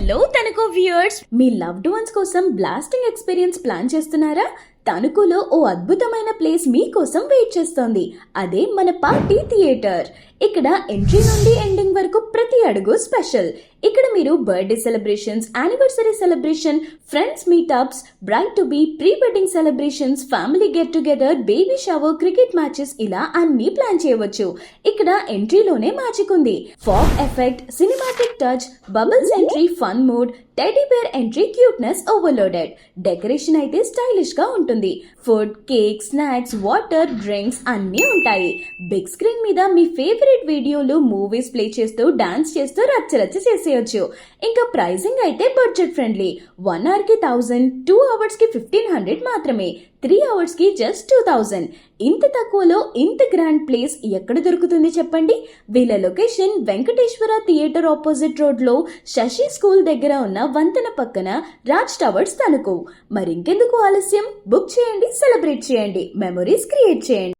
Hello తనకు viewers, మీ loved ones కోసం blasting experience plan చేస్తున్నారా? తణుకులో ఓ అద్భుతమైన ప్లేస్ మీకోసం వెయిట్ చేస్తోంది. అదే మన పార్టీ థియేటర్. ఇక్కడ ఎంట్రీ నుండి ఎండింగ్ వరకు ప్రతి అడుగు స్పెషల్. ఇక్కడ మీరు birthday celebrations, anniversary celebration, friends meetups, bride to be, pre wedding celebrations, family get together, baby shower, cricket matches ఇలా అన్ని ప్లాన్ చేయవచ్చు. ఇక్కడ ఎంట్రీలోనే మ్యాజిక్ ఉంది. Fog effect, cinematic touch, bubbles entry, fun mood, teddy bear entry, cuteness overloaded. Decoration అయితే stylish గా ఉంటుంది. Food, cake, snacks, water, drinks అన్నీ ఉంటాయి. బిగ్ స్క్రీన్ మీద మీ ఫేవరెట్ వీడియోలు, మూవీస్ ప్లే చేస్తూ డాన్స్ చేస్తూ రచ్చరచ్చ చేసేయచ్చు. ఇంకా ప్రైసింగ్ అయితే బడ్జెట్ ఫ్రెండ్లీ. 1 hour కి 1000, 2 hours కి 1500 మాత్రమే, 3 hours కి జస్ట్ 2000. ఇంత తక్కువలో ఇంత గ్రాండ్ ప్లేస్ ఎక్కడ దొరుకుతుంది చెప్పండి? వీళ్ళ location Venkateswara theatre opposite road లో శశి స్కూల్ దగ్గర ఉన్న వంతెన పక్కన రాజ్ టవర్స్ తణుకు. మరింకెందుకు ఆలస్యం? బుక్ చేయండి, సెలబ్రేట్ చేయండి, మెమరీస్ క్రియేట్ చేయండి.